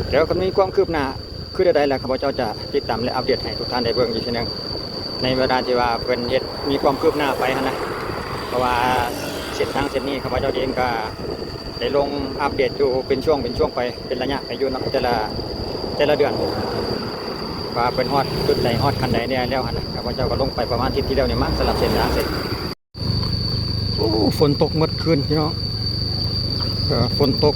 เดี๋ยวก็มีความคืบหน้าคือใดๆแล้วข้าพเจ้าจะติดตามและอัปเดตให้ทุกท่านได้เบิ่งอีกทีนึงในเวลาที่ว่าเพิ่นเฮ็ดมีความคืบหน้าไปนะเพราะว่าเส้นทางเส้นนี้ข้าพเจ้าเองก็ได้ลงอัปเดตอยู่เป็นช่วงไปเป็นระยะไปอยู่เนาะแต่ละเดือนว่าเป็นฮอดจุดใดฮอดคันใดเนี่ยแล้วนะข้าพเจ้าก็ลงไปประมาณอาทิตย์ที่แล้วนี่มั้งสำหรับเส้นทางเส้นโอ้ฝนตกเมื่อคืนพี่น้องฝนตก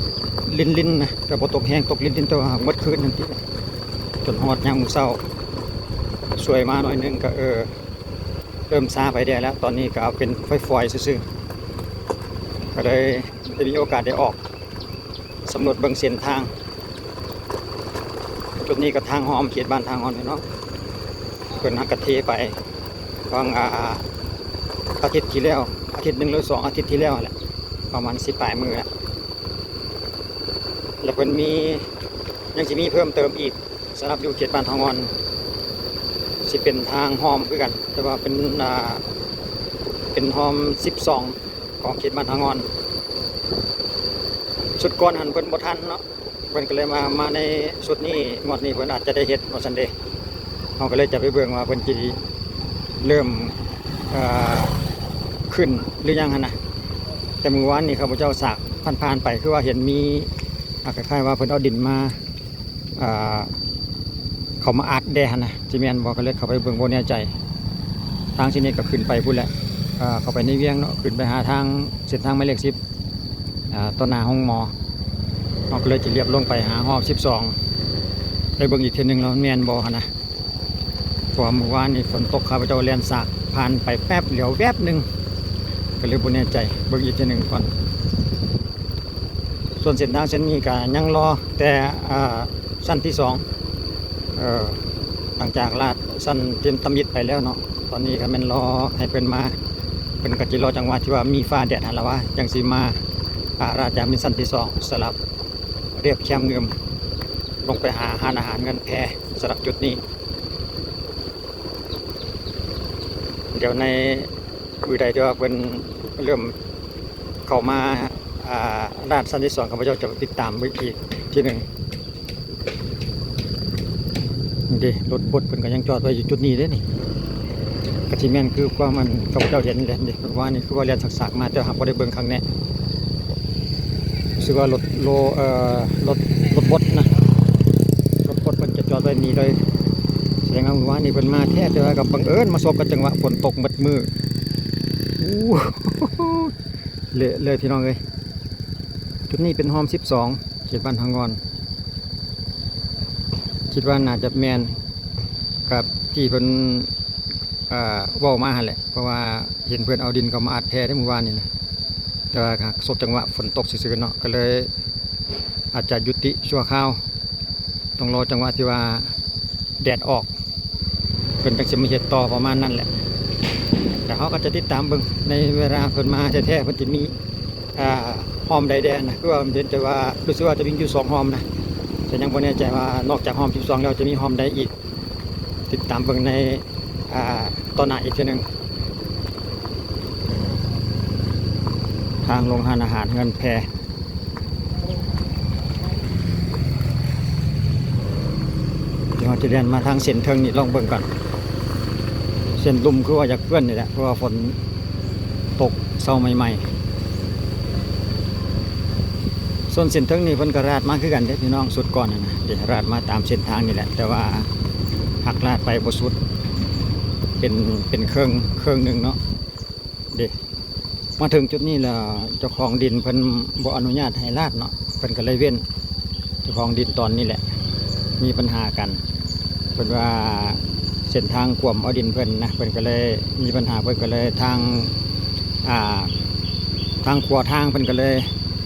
ลิ้นนะแต่พอตกแห้งตกลิ้นตัวหางมดคืนนั่นทีจนฮอดยามมื้อเช้าสวยมาหน่อยนึงก็เริ่มซาไปได้แล้วตอนนี้ก็เอาเป็นฝอยๆซื่อๆก็เลยได้มีโอกาสได้ออกสำรวจเบิ่งเส้นทางจุดนี้ก็ทางหอมเขตบ้านทางหอมเนาะเพิ่นหักกะเทไปฟังอาทิตย์ที่แล้วอาทิตย์1หรือ2อาทิตย์ที่แล้วแหละประมาณ10 ปลายมือแล้วเพิ่นยังสิมีเพิ่มเติมอีกสำหรับอยู่เขตบ้านทองงอนสิเป็นทางหอมคือกันแต่ว่าเป็นหอม12ของเขตบ้านทองงอนสุดก่อนหันเพิ่นบ่ทันเนาะเพิ่นก็เลยมาในสุดนี้งวดนี้เพิ่นอาจจะได้เฮ็ดว่าซั่นเด้เฮาก็เลยจะไปเบิ่งว่าเพิ่นสิเริ่มขึ้นหรือยังหั่นนะแต่เมื่อวานนี้ข้าพเจ้าสากผ่านไปคือว่าเห็นมีคล้ายๆว่าเพิ่นเอาดินมาเขามาอัดแดนนะจีเมียนบอกกันเลยเขาไปเบิ่งโบแน่ใจทางที่นี่ก็ขึ้นไปพุ่นแหละเขาไปในเวียงเนาะขึ้นไปหาทางเส้นทางหมายเลข10ต้นนาห้องหมอเราก็เลยจะเรียบลงไปหาหอบ12ไปเบิ่งอีกทีนึงแล้วแมนบอกนะเพราะเมื่อวานนี้ฝนตกข้าพเจ้าเลียนสากผ่านไปแป๊บเหลียวแวบหนึ่งก็เลยโบแน่ใจเบิ่งอีกทีนึงก่อนส่วนเส้นทางเส้นนี้ก็ยังรอแต่สั้นที่2หลังจากลาดสั้นเตรียมตำยิดไปแล้วเนาะตอนนี้ก็มันรอให้เป็นมาเป็นกะจิรอจังหวะที่ว่ามีฟ้าแดดหันละว่าจังสีมาราชามินสั้นที่2สลับเรียบแคมเงิมลงไปหาอาหารเงินแพสลับจุดนี้เดี๋ยวในวิใดที่ว่าเป็นเริ่มเข้ามาราชสั้นที่2ข้าพเจ้าจะติดตามอีกทีหนึ่งดิรถบดเป็นก็ยังจอดไว้อยู่จุดนี้เลยนี่กระชิแมนคือว่ามันข้าพเจ้าเห็นเลยดิว่านี่คือว่าเรียนสักๆมาแต่หากว่าได้เบิ่งครั้งนี้รู้สึกว่ารถบดนะรถบดมันจะจอดไว้นี่เลยแสดงว่านี่เป็นมาแท้แต่ว่ากับบังเอิญมาสบกับจังหวะฝนตกมัดมือเลยพี่น้องเลยจุดนี้เป็นหอม12เขตบ้านทางงอนคิดว่าน่าจะแมนกับที่เพิ่นว่ามาแหละเพราะว่าเห็นเพื่อนเอาดินเขามาอัดแพได้เมื่อวานนี่นะแต่ว่าสบจังหวะฝนตกซื่อๆเนาะก็เลยอาจจะยุติชั่วคราวต้องรอจังหวะที่ว่าแดดออกเพิ่นจังสิมาเฮ็ดต่อประมาณนั้นแหละแต่เขาก็จะติดตามเบิ่งในเวลาเพิ่นมาแท้ๆเพิ่นสิมีหอมใดแดนนะคือว่าเห็นแต่ว่ารู้สึกว่าจะวิ่งอยู่2หอมนะแต่ยังไม่แน่ใจว่านอกจากหอม12แล้วจะมีหอมใดอีกติดตามเบิ่งในตอนหน้าอีกทีนึงทางลงอาหารเงินแพเดี๋ยวจะเดินมาทางเส้นเทิงนี่ลองเบิ่งก่อนเส้นลุ่มคือว่าอยากเพื่อนนี่แหละเพราะว่าฝนตกเช้าใหม่ๆส่วนเส้นเทิงนี่เพิ่นก็ราดมาคือกันเด้พี่น้องสุดก่อนนะเดี๋ยวราดมาตามเส้นทางนี่แหละแต่ว่าหักราดไปบ่สุดเป็นเครื่องหนึ่งเนาะเด็กมาถึงจุดนี้แล้วเจ้าของดินเพิ่นบ่อนุญาตให้ราดเนาะเพิ่นก็เลยเว้นเจ้าของดินตอนนี้แหละมีปัญหากันเพิ่นว่าเส้นทางกวมเอาดินเพิ่นนะเพิ่นก็เลยมีปัญหาเพิ่นก็เลยทางขวาทางเพิ่นก็เลย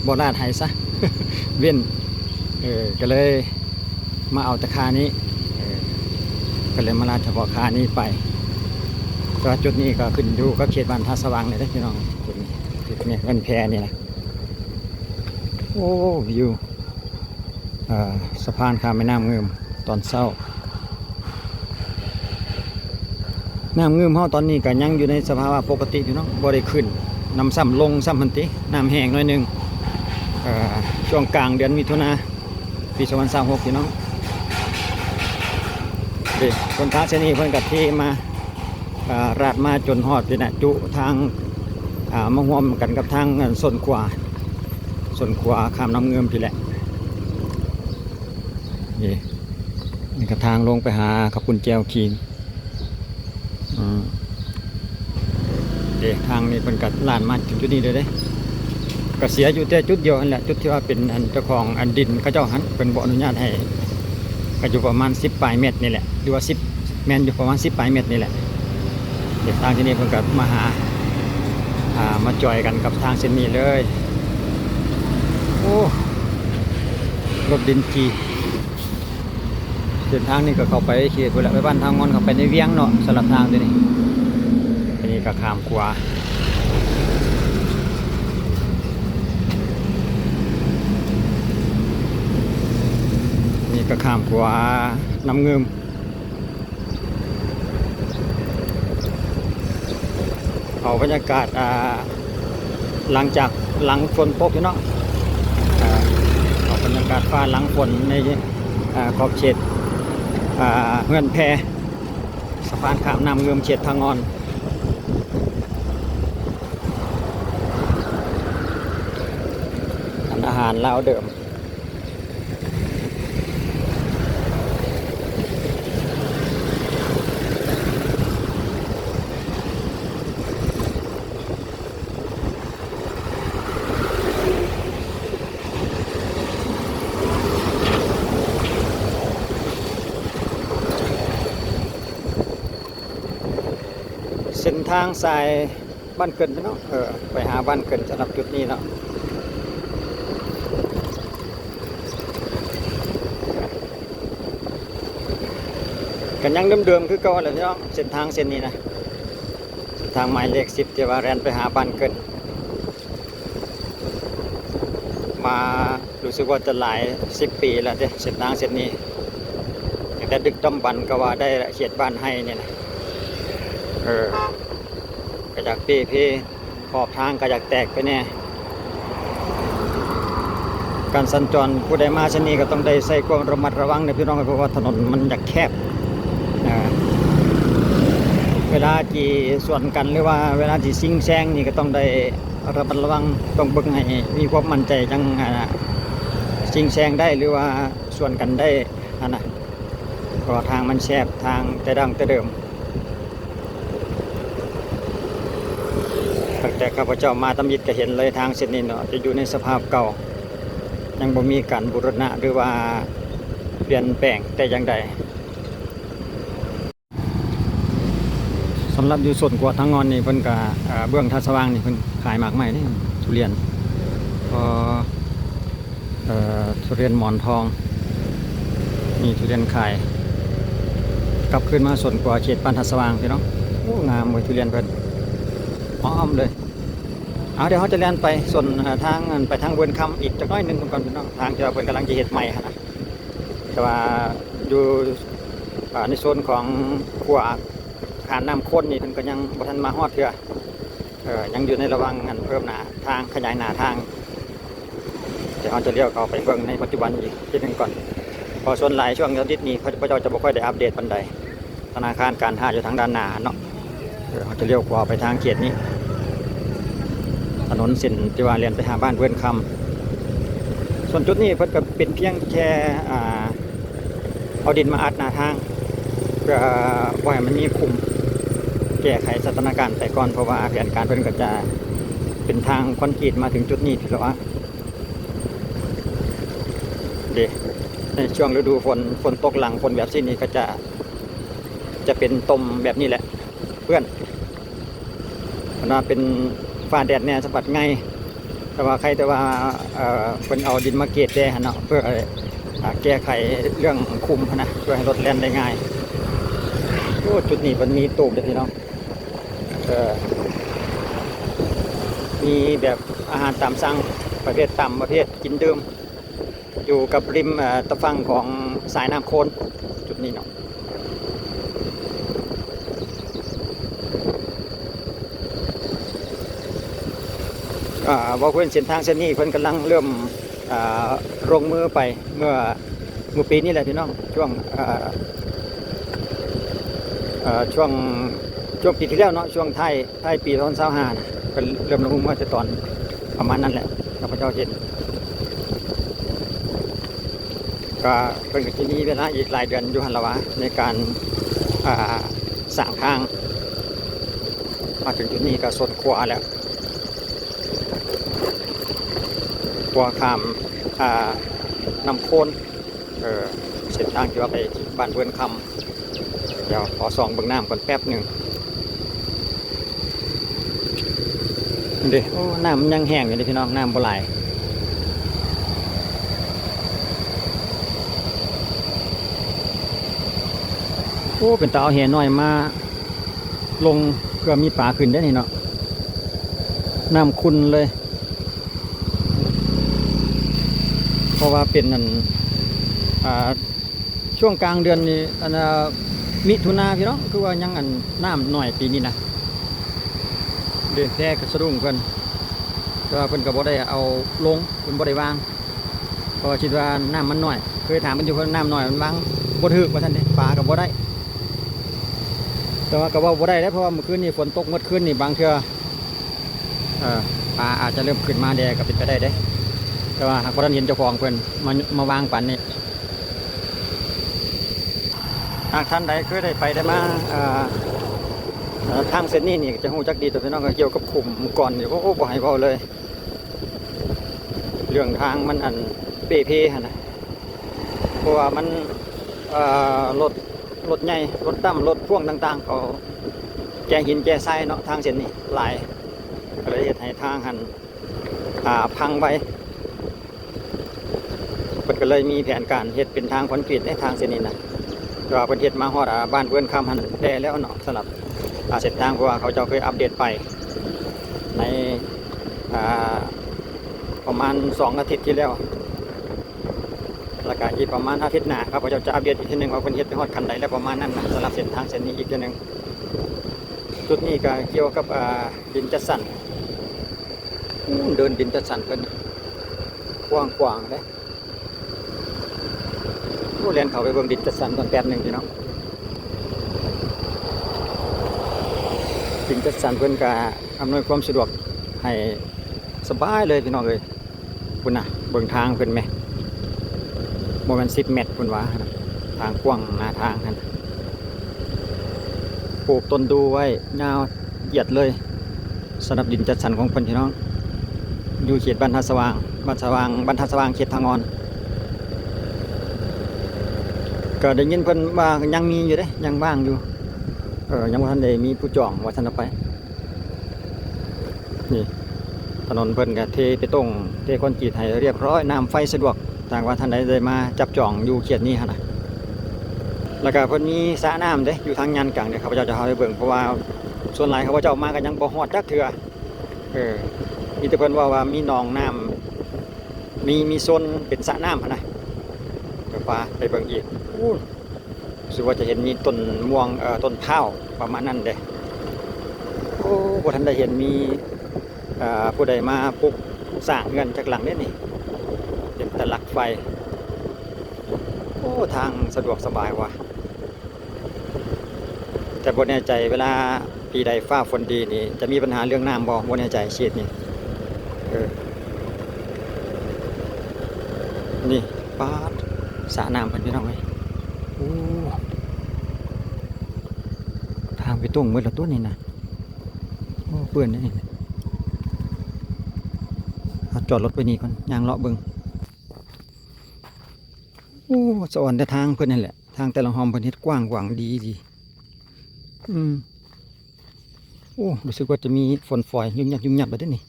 บ่ราดให้ซะเว้นก็เลยมาเอาตะคานี้ก็เลยมาราดเฉพาะคานี้ไปก็จุดนี้ก็ขึ้นอยู่กับเขตบ้านท่าสว่างเลยนะพี่น้องจุดนี้เงินแพนี่นะโอ้วิวสะพานข้ามแม่น้ำเงิมตอนเช้าน้ำเงิมเฮาตอนนี้ก็ยังอยู่ในสภาวะปกติพี่น้องบ่ได้ขึ้นน้ำซ้ำลงซ้ำพันติน้ำแห้งหน่อยนึงช่วงกลางเดือนมิถุนา ปี2026พี่น้องเด็กคนทางเส้นนี้เพิ่นกับที่มาราดมาจนฮอดนี่นะจุทางมาร่วมกันกับทางส่วนขวาข้ามน้ำเงิมพี่แหละนี่กับทางลงไปหาขับปุ่นแจวคิงทางนี้เป็นกัดลานมาถึงจุดนี้เลยก็เสียอยู่แต่จุดเดียวนั่นแหละจุดที่ว่าเป็นเจ้าของอันดินเขาเจ้าหันเป็นบ่อนุญาตให้ก็อยู่ประมาณ10ปลายเมตรนี่แหละหรือว่า10แมนอยู่ประมาณ10ปลายเมตรนี่แหละเดี๋ยวทางที่นี่เพิ่นก็มาหามาจอยกันกับทางเส้นนี้เลยโอ้รถดินจีเส้นทางนี้ก็เข้าไปเขตไปบ้านทางมอนเข้าไปในเวียงเนาะสลับทางตัวนี้อันนี้ก็ข้ามขวานี่ก็ข้ามขวาน้ำเงิมเอาบรรยากาศหลังฝนตกอยู่เนาะเอาบรรยากาศฟ้าหลังฝนในขอบเขตเฮือนแพสะพานข้ามน้ำเงิมเขตทางงอนอาหารลาวเดิมเส้นทางสายบ้านเกินไปเนาะไปหาบ้านเกินสำหรับจุดนี้เนาะกันยังเดิมๆคือเก่าเลยเนาะเส้นทางเส้นนี้นะเส้นทางหมายเลข10ที่ว่าแรนไปหาบ้านเกินมารู้สึกว่าจะหลาย10 ปีแล้วเส้นทางเส้นนี้ตั้งแต่ดึกดำบรรพ์ก็ว่าได้เขตบ้านให้เนี่ยนะก็อยากพี่ขอบทางก็อยากแตกไปแน่การสัญจรผู้ใดมาเช่นนี้ก็ต้องได้ใส่ความระมัดระวังในพี่น้องเพราะว่าถนนมันอยากแคบเวลาที่ส่วนกันหรือว่าเวลาที่ซิ่งแซงนี่ก็ต้องได้ระมัดระวังต้องเบิ่งให้มีความมั่นใจจังซิ่งแซงได้หรือว่าส่วนกันได้นะเพราะทางมันแคบทางแต่ดังแต่เดิมแต่ข้าพเจ้ามาตำยิดก็เห็นเลยทางเส้นนี้เนาะจะอยู่ในสภาพเก่ายังบ่มีการบูรณะหรือว่าเปลี่ยนแปลงแต่อย่างใดสำหรับอยู่ส่วนกว่าทางงอนนี่เพิ่นก็เบื้องท่าสว่างนี่เพิ่นขายมากมายนี่ทุเรียนทุเรียนหมอนทองมีทุเรียนขายกลับขึ้นมาส่วนกว่าเขตบ้านท่าสว่างพี่น้องโอ้งามเลยทุเรียนเพิ่นอ้อมเลยเดี๋ยวเขาจะเรียนไปส่วนทางไปทางเวิร์นคำอีกจักน้อยหนึ่งก่อนพี่น้องทางจะเวิร์นกำลังจะเห็ดใหม่นะแต่ว่าอยู่ในโซนของขัวขานน้ำข้นนี่ท่านก็ยังบ่ทันมาฮอดเถื่อยังอยู่ในระหว่างเพิ่มหนาทางขยายหนาทางเดี๋ยวเขาจะเลี้ยวเข้าไปเบิ่งในปัจจุบันอีกทีนึงก่อนพอส่วนหลายช่วงอาทิตย์นี้พระเจ้าจะบ่ค่อยได้อัปเดตปันใดธนาคารการท่าอยู่ทางด้านหน้าเนาะเขาจะเลี้ยวขวาไปทางเขตนี้ถนนเส้นที่ว่าเรียนไปหาบ้านเวิร์นคำส่วนจุดนี้เพิ่นก็เป็นเพียงแค่เอาดินมาอัดหน้าทางเพื่อปล่อยมันมีคุมแก้ไขสถานการณ์ไปก่อนเพราะว่าแผนการเพิ่นก็จะเป็นทางคอนกรีตมาถึงจุดนี้ถือว่าในช่วงฤดูฝนตกหลังฝนแบบนี้ก็จะเป็นตมแบบนี้แหละเพื่อนน่าเป็นฟ้าแดดเนี่ยสะบัดไงแต่ว่าใครแต่ว่าเป็นเอาดินมาเกตแด่เนาะเพื่อแก้ไขเรื่องคุมนะเพื่อให้รถแล่นได้ง่ายโอ้จุดนี้มันมีตูบเด็ดพี่น้องมีแบบอาหารตามสั่งประเภทต่ำประเภทกินดื่มอยู่กับริมตะฝั่งของสายน้ำโคนจุดนี้เนาะว่าเพื่อนเส้นทางเส้นนี้เพื่อนกำลังเริ่ม อ่าลงมือไปเมื่อปีนี้แหละพี่น้องช่วงช่วงปีที่แล้วเนาะช่วงท้ายปี2025นะเป็นเริ่มลงมือมาจะตอนประมาณนั้นแหละข้าพเจ้าเห็นก็เป็นที่นี้เวลาอีกหลายเดือนอยู่หันละวะในการสร้างทางมาถึงจุดนี้ก็สดขวาแล้วขวาข้ามนำโคนเส้นทางที่ว่าไปบ้านเวิร์นคำเดี๋ยวขอส่องเบื้องน้ำก่อนแป๊บหนึ่งเดี๋ยวน้ำมันยังแห้งอยู่เลยพี่น้องน้ำบ่ไหลโอ้เป็นตาเอาแห่น้อยมาลงเพื่อมีปลาขึ้นได้นี่เนาะน้ำขุ่นเลยเพราะว่าเป็นนั่นช่วงกลางเดือนนี้มิถุนาพี่น้องคือว่ายังน้ำหน่อยปีนี้นะเดือนแท้ก็สะดุ้งเพิ่นแต่ว่าเพิ่นก็บ่ได้เอาลงเพิ่นบ่ได้วางเพราะคิดว่าน้ำมันน้อยเคยถามมันอยู่เพิ่นน้ำน้อยมันวางบ่ถึกว่าซั่นเด้ปลาก็บ่ได้แต่ว่าก็ว่าบ่ได้เพราะว่าเมื่อคืนนี้ฝนตกเมื่อคืนนี่บางเทื่อปลาอาจจะเริ่มขึ้นมาแดก็เป็นไปได้เด้แต่ว่าหากบ่ทันเห็นเจ้าของเพิ่นมาวางปันนี่หากท่านใดเคยได้ไปได้มาทางเส้นนี้นี่จะหูจักดีตัวพี่น้องก็เกี่ยวกับขุมก่อนอยู่ก็บ่ให้เว้าเลยเรื่องทางมันเปหั่นนะเพราะว่ามันรถใหญ่รถดำรถพ่วงต่างๆเขาแกหินแกทรายเนาะทางเส้นนี้หลายก็เลยเฮ็ดให้ทางพังไว้เพิ่นก็เลยมีแผนการเฮ็ดเป็นทางคอนกรีตในทางเส้นนี้นะก็เพิ่นเฮ็ดมาฮอดบ้านเวิร์นคำหันได้แล้วเนาะสำหรับเส้นทางเพราะว่าเขาเจ้าเคยอัปเดตไปในประมาณ2 อาทิตย์ที่แล้วแล้วก็อีกประมาณอาทิตย์หน้าครับเขาจะอัปเดตอีกทีนึงว่าเพิ่นเฮ็ดไปฮอดคันใดแล้วประมาณนั้นนะสำหรับเส้นทางเส้นนี้อีกทีนึงจุดนี้ก็เกี่ยวกับดินจัดสรรเดินดินจัดสรรเพิ่นกว้างๆเลยเรียนเขาไปเบิ่งดินจัดสรรตอนแป๊บนึงพี่น้องดินจัดสรรเพิ่นก็อำนวยความสะดวกให้สบายเลยพี่น้องเลยคุณน่ะเบิ่งทางเพิ่นแม่บ่แม่น10 เมตรคุณว่าทางกว้างหน้าทางนั่นปลูกต้นดูไว้ยาวเหยียดเลยสำหรับดินจัดสรรของเพิ่นพี่น้องอยู่เขตบรรทัดสว่างบรรทัดสว่างเขตทางอ่อนก็ได้ยินเพิ่นว่ายังมีอยู่เด้ยังว่างอยู่ยังบ่ทันได้มีผู้จองว่าซั่นเอาไปนี่ถนนเพิ่นก็เทไปตรงเทคอนกรีตให้เรียบร้อยน้ำไฟสะดวกทางว่าท่านใดได้มาจับจองอยู่เขตนี้หั่นน่ะแล้วก็เพิ่นมีสระน้ำเด้อยู่ทางยันกลางเด้ข้าพเจ้าจะพาไปเบิ่งเพราะว่าส่วนหลายข้าพเจ้ามาก็ยังบ่ฮอดจักเทื่อมีแต่เพิ่นว่ามีหนองน้ำมีโซนเป็นสระน้ำหั่นน่ะเดี๋ยวไปเบิ่งอีกรู้สึกว่าจะเห็นมีต้นม่วงต้นข้าวประมาณนั้นเด้โอ้บ่ทันได้เห็นมีผู้ใดมาปลูกสร้างเงินจากหลังนี้นี่เป็นตลักไฟโอ้ทางสะดวกสบายว่ะแต่บ่แน่ใจเวลาปีใดฟ้าฝนดีนี่จะมีปัญหาเรื่องน้ำบ่แน่ใจเขตนี่นี่ป๊าดสระน้ำเพิ่นพี่น้องเอ้ยโอ้ทางไปตรงเบิดแล้วตัวนี้นะโอ้เปื้อนนี่จอดรถไปนี่ก่อนยางเลาะเบิ่งโอ้สวรรค์แต่ทางเพิ่นนั่นแหละทางแต่ละห้องเพิ่นเฮ็ดกว้างดีโอ้รู้สึกว่าจะมีฝนฝอยยุ่งยับไปด้วยนี่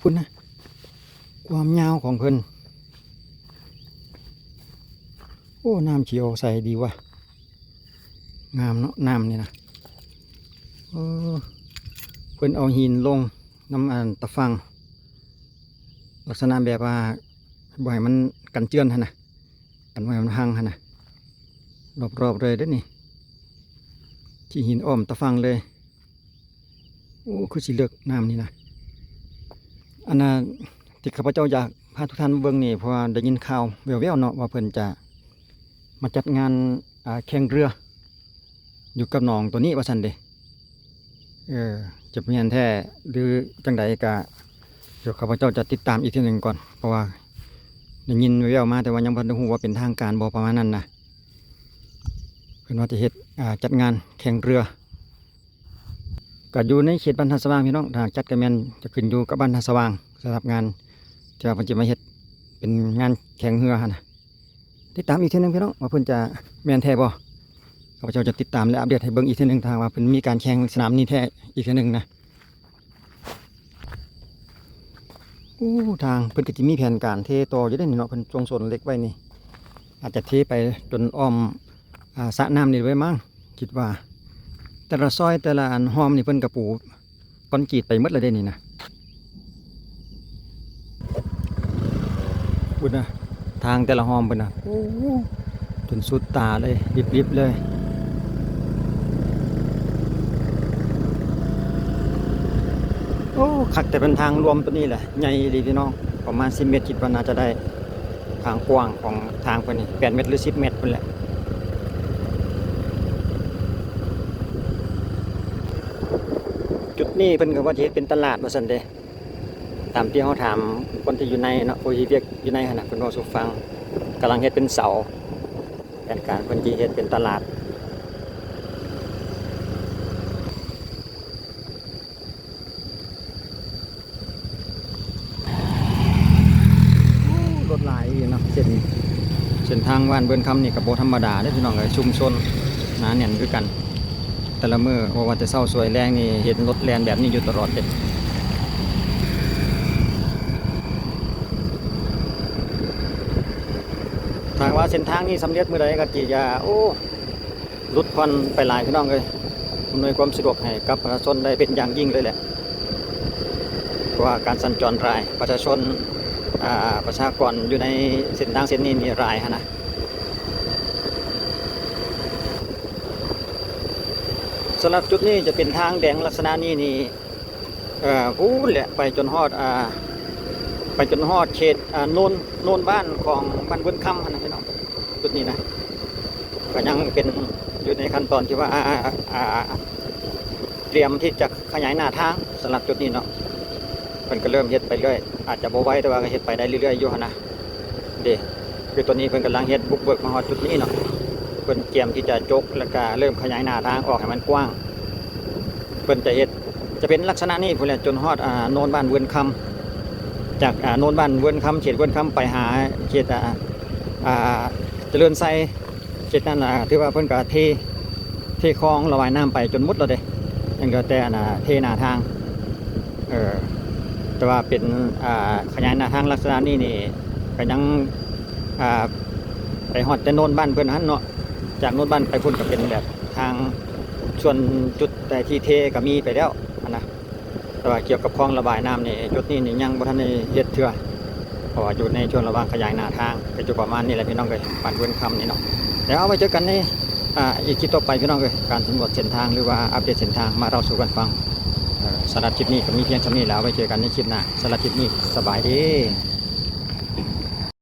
คุณนะความยาวของเพิ่นโอ้น้ำเขียวใสดีว่ะงามเนาะน้ำนี่นะเพิ่นเอาหินลงน้ำตะฟังลักษณะแบบว่าบ่ให้มันกันเจือนหั่นน่ะกันบ่ให้มันหังหั่นน่ะรอบๆเลยเด้อนี่ที่หินอ้อมตะฟังเลยโอ้คือสิเลือกน้ำนี่นะอันน่ะที่ข้าพเจ้าอยาก พาทุกท่านเบิ่งนี่เพราะว่าได้ยินข่าวแว่วๆเนาะว่าเพิ่นจะมาจัดงานแข่งเรืออยู่กับหนองตัวนี้ว่าซั่นเด้จะเป็นแท้หรือจังใดก็เดี๋ยวข้าพเจ้าจะติดตามอีกทีหนึ่งก่อนเพราะว่าได้ยินแว่วๆมาแต่ว่ายังบ่ได้ฮู้ว่าเป็นทางการบ่ประมาณนั้นนะเพิ่นว่าจะเฮ็ดจัดงานแข่งเรือก็อยู่ในเขตบ้านท่าสว่างพี่น้องถ้าจัดก็แม่นจะขึ้นอยู่กับบ้านท่าสว่างสำหรับงานที่ว่าเพิ่นจะมาเฮ็ดเป็นงานแข่งเรือหั่นน่ะติดตามอีกทีหนึงพี่น้องว่าเพิ่นจะแม่นแท้บ่ข้าพเจ้าจะติดตามและอัปเดตให้เบิ่งอีกทีหนึงทางว่าเพิ่นมีการแข่งสนามนี้แท้อีกทีหนึงนะทางเพิ่นก็สิมีแผนการเทต่ออยู่ได้นี่เนาะเพิ่นจงสนเล็กไว้นี่อาจจะเทไปจนอ้อมสระน้ำนี่ไว้มั้งคิดว่าแต่ละซอยแต่ละอันหอมนี่เพิ่นกระปูคอนกรีตไปหมดเลยได้นี่นะบุญนะทางแต่ละหอมเพิ่นนะจนสุดตาเลยริบๆเลยโอ้คักแต่เป็นทางรวมตัวนี้แหละใหญ่ดีพี่น้องประมาณ10 เมตรคิดว่าน่าจะได้ทางกว้างของทางเพิ่นนี่8 เมตรหรือ10 เมตรเพิ่นแหละจุดนี้เพิ่นก็ว่าจะเฮ็ดเป็นตลาดว่าซั่นเด้ตามที่เฮาถามคนที่อยู่ในเนาะผู้ที่เรียกอยู่ในขณะเพิ่นเว้าสู่ฟังกำลังเฮ็ดเป็นเสาแผนการเพิ่นสิเฮ็ดเป็นตลาดรถหลายอยู่เนาะเส้นทางบ้านเบิ่นคำนี่ก็บ่ธรรมดาเด้อพี่น้องเอ้ยชุมชนหนาแน่นคือกันแต่ละมื้อว่าแต่เช้าสวยแรงนี่เห็นรถแล่นแบบนี้อยู่ตลอดเด้ทางว่าเส้นทางนี้สำเร็จมื้อใดก็สิจะลดควันไปหลายพี่น้องเอ้ยอำนวยความสะดวกให้กับประชาชนได้เป็นอย่างยิ่งเลยแหละเพราะว่าการสัญจรหลายประชาชนประชากรอยู่ในเส้นทางเส้นนี้มีหลายฮะนะสำหรับจุดนี้จะเป็นทางแดงลักษณะนี้นี่พูดแหละไปจนฮอดเขตโนนบ้านของบ้านเบิ้นคำนะพี่น้องจุดนี้นะก็ยังเป็นอยู่ในขั้นตอนที่ว่าเตรียมที่จะขยายหน้าทางสำหรับจุดนี้เนาะมันก็เริ่มเฮ็ดไปเรื่อยอาจจะบ่ไวแต่ว่าก็เฮ็ดไปได้เรื่อยๆอยู่นะเด้คือตัวนี้เพิ่นกำลังเฮ็ดบุกเบิกมาฮอดจุดนี้เนาะเพิ่นเตรียมที่จะจกแล้วก็เริ่มขยายหน้าทางออกให้มันกว้างเพิ่นจะเฮ็ดจะเป็นลักษณะนี้พุ่นแหละจนฮอดโนนบ้านเวินคำจากโนนบ้านเวินคำเขตเวินคำไปหาเขตเจริญไซเขตนั้นถือว่าเพิ่นก็เทคลองระบายน้ำไปจนหมดแล้วเด้ยังก็แต่เทหน้าทางแต่ว่าเป็นขยายหน้าทางลักษณะนี้นี่ก็ยังไปฮอดแต่โนนบ้านเพิ่นหันเนาะจากโนนบ้านไปพุ่นก็เป็นแบบทางส่วนจุดแต่ที่เทก็มีไปแล้วนะแต่ว่าเกี่ยวกับคลองระบายน้ำนี่จุดนี้นี่ยังบ่ทันได้เฮ็ดเทื่อเพราะว่าอยู่ในช่วงระหว่างขยายหน้าทางก็อยู่ประมาณนี้แหละพี่น้องเอ้ยบ้านเพิ่นคำนี่เนาะเดี๋ยวเอาไว้เจอกันในอีกคลิปต่อไปพี่น้องเอ้ยการสำรวจเส้นทางหรือว่าอัปเดตเส้นทางมาเล่าสู่กันฟังสำหรับคลิปนี้ก็มีเพียงเท่านี้แล้วไว้เจอกันในคลิปหน้าสำหรับคลิปนี้สบายดี